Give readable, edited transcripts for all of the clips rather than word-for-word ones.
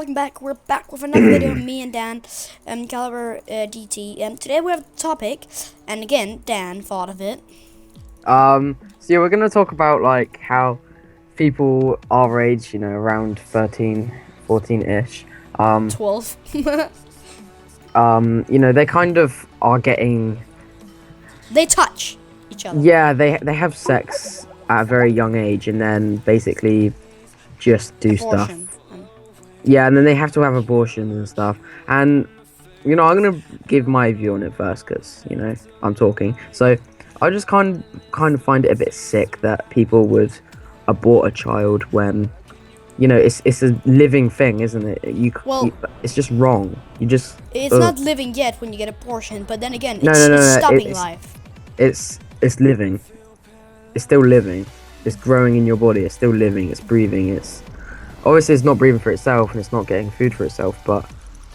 welcome back. We're back with another video. Me and Dan, Caliber DT. Today we have a topic, and again, Dan thought of it. So yeah, we're gonna talk about like how people our age, around 13, 14-ish, 12. they kind of are getting, They touch each other. yeah, they have sex at a very young age, and then basically just do stuff. Abortion. Yeah, and then they have to have abortions and stuff. And I'm gonna give my view on it first, because I'm talking. So I just kind of find it a bit sick that people would abort a child when, it's a living thing, isn't it? It's just wrong. It's not living yet when you get abortion, but then again, No, it's stopping life. It's living. It's still living. It's growing in your body. It's still living. It's breathing. Obviously it's not breathing for itself and it's not getting food for itself, but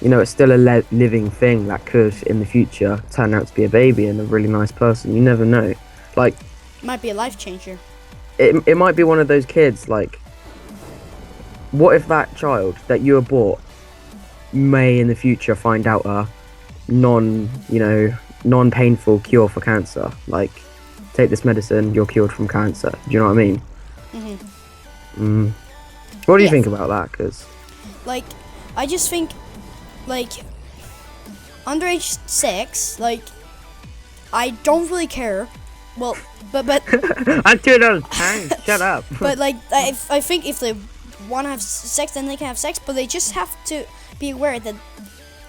it's still a living thing that could in the future turn out to be a baby and a really nice person. You never know. Like, Might be a life changer. it might be one of those kids. Like, what if that child that you abort may in the future find out a non-painful cure for cancer? Like, take this medicine, you're cured from cancer. Do you know what I mean? What do you think about that? Because, I just think, underage sex, I don't really care. Well, but I'm doing it all the time. Shut up. But I think if they want to have sex, then they can have sex. But they just have to be aware that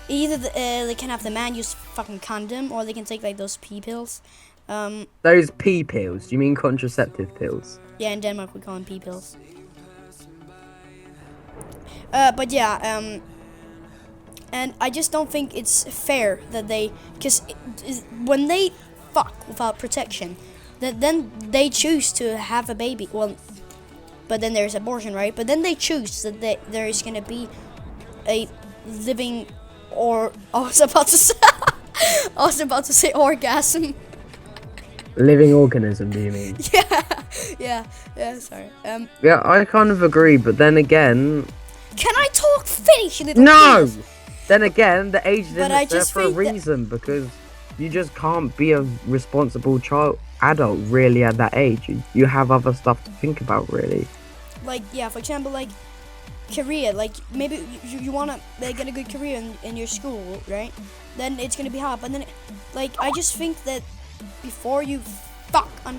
either they can have the man use fucking condom, or they can take those pee pills. Those pee pills? Do you mean contraceptive pills? Yeah, in Denmark we call them pee pills. But yeah, and I just don't think it's fair that because when they fuck without protection, then they choose to have a baby. Well, but then there's abortion, right? But then they choose that there is gonna be a living, or I was about to say orgasm. Living organism, do you mean? Yeah. Sorry. Yeah, I kind of agree, but then again. Can I talk? Finish, you little No! penis. Then again, the age limit's there just for a think that- reason, because you just can't be a responsible adult really at that age. You have other stuff to think about, really. For example, career, maybe you want to get a good career in your school, right? Then it's gonna be hard, but then I just think that before you fuck when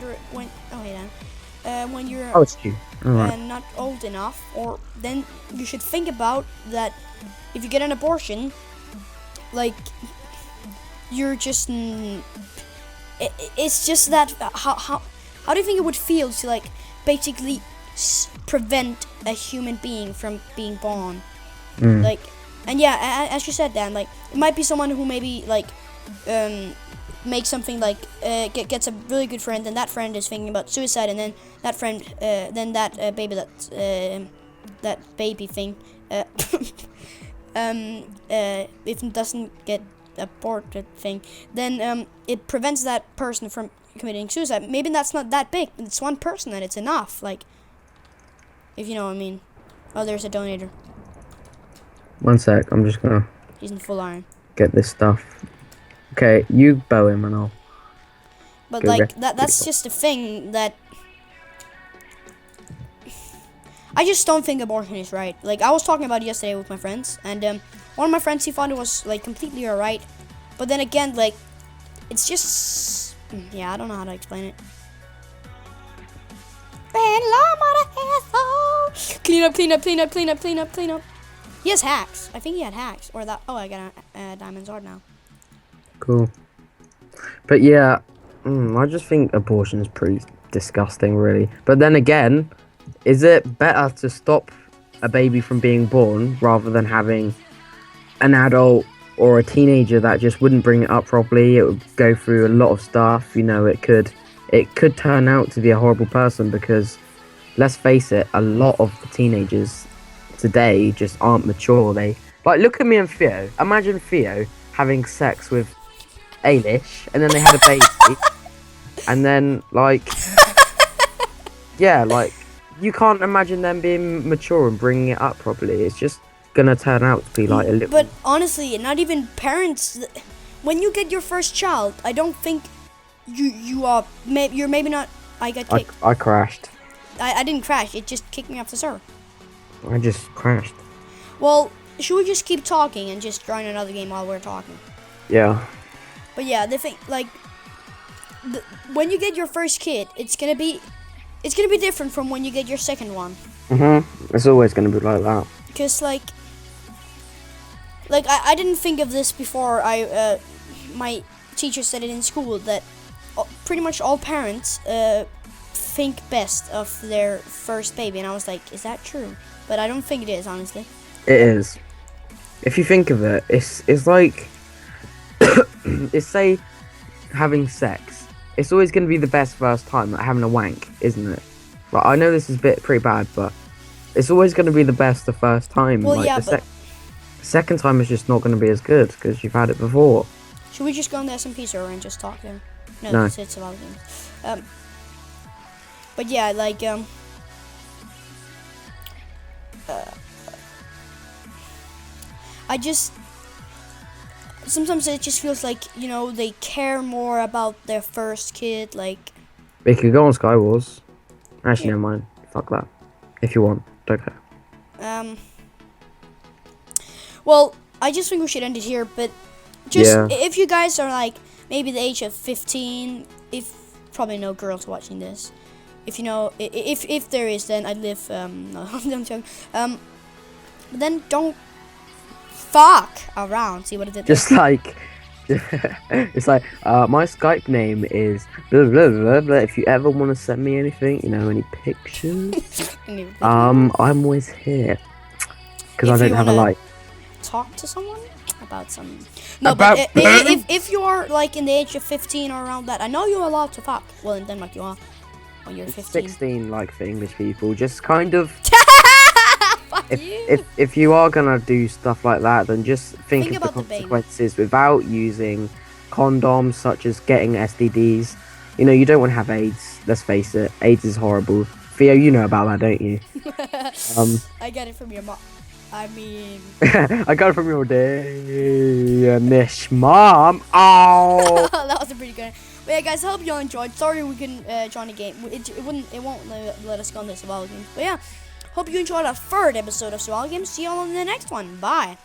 you're Oh, it's you. Alright. not old enough, or then you should think about that if you get an abortion, you're just it's just that how do you think it would feel to basically prevent a human being from being born? And yeah, as you said, Dan, it might be someone who maybe makes something gets a really good friend, and that friend is thinking about suicide, and then that friend that baby thing if it doesn't get aborted thing, then it prevents that person from committing suicide. Maybe that's not that big, but it's one person and it's enough, if you know what I mean. Oh, there's a donator. One sec, I'm just gonna He's in full iron. get this stuff. Okay, you bow him and I'll... But Go that's just a thing that I just don't think abortion is right. I was talking about it yesterday with my friends, and one of my friends, he thought it was completely alright, but then again, it's just, yeah, I don't know how to explain it. Clean up. He has hacks. I think he had hacks, or that. Oh, I got a diamond sword now. Cool. But yeah, I just think abortion is pretty disgusting, really. But then again, is it better to stop a baby from being born rather than having an adult or a teenager that just wouldn't bring it up properly? It would go through a lot of stuff. It could turn out to be a horrible person, because let's face it, a lot of the teenagers today just aren't mature. They look at me and Theo. Imagine Theo having sex with Ailish, and then they had a baby, and then you can't imagine them being mature and bringing it up properly. It's just gonna turn out to be like a little. But honestly, not even parents. When you get your first child, I don't think you're maybe not. I got kicked. I crashed. I didn't crash. It just kicked me off the server. I just crashed. Well, should we just keep talking and just join another game while we're talking? Yeah. But yeah, the thing, like, when you get your first kid, it's gonna be different from when you get your second one. It's always gonna be like that. Cause like I didn't think of this before. My teacher said it in school that pretty much all parents think best of their first baby, and I was like, is that true? But I don't think it is, honestly. It is. If you think of it, it's like it's say having sex. It's always going to be the best first time, like having a wank, isn't it? Like, I know this is pretty bad, but it's always going to be the best the first time. Well, like, yeah, the second time is just not going to be as good because you've had it before. Should we just go on the SMP server and just talk there? No. It's about games. But yeah, like I just sometimes it just feels like, you know, they care more about their first kid. Like, We could go on Skywars. Actually, never mind. Fuck that. If you want, don't care. Well, I just think we should end it here. But just if you guys are like maybe the age of 15, if probably no girls watching this. If you know, if there is, then I live. No, I'm joking. But then don't fuck around. See what I did there? Just like, it's like, my Skype name is blah, blah, blah, blah. If you ever want to send me anything, you know, any pictures, I'm always here. Because I don't have a life. Talk to someone about some. No, but if you are like in the age of 15 or around that, I know you're allowed to fuck. Well, in Denmark you are. When you're 15. 16, like for English people, just kind of. Fuck if you are gonna do stuff like that, then just think of about the the baby. consequences without using condoms, such as getting STDs. You know, you don't want to have AIDS. Let's face it, AIDS is horrible. Theo, you know about that, don't you? I got it from your mom. I mean, I got it from your Danish mom. Oh, that was a pretty good. But yeah, guys, I hope you all enjoyed. Sorry we couldn't join the game. It won't let us go on the survival games. But yeah, hope you enjoyed our third episode of survival games. See you all in the next one. Bye.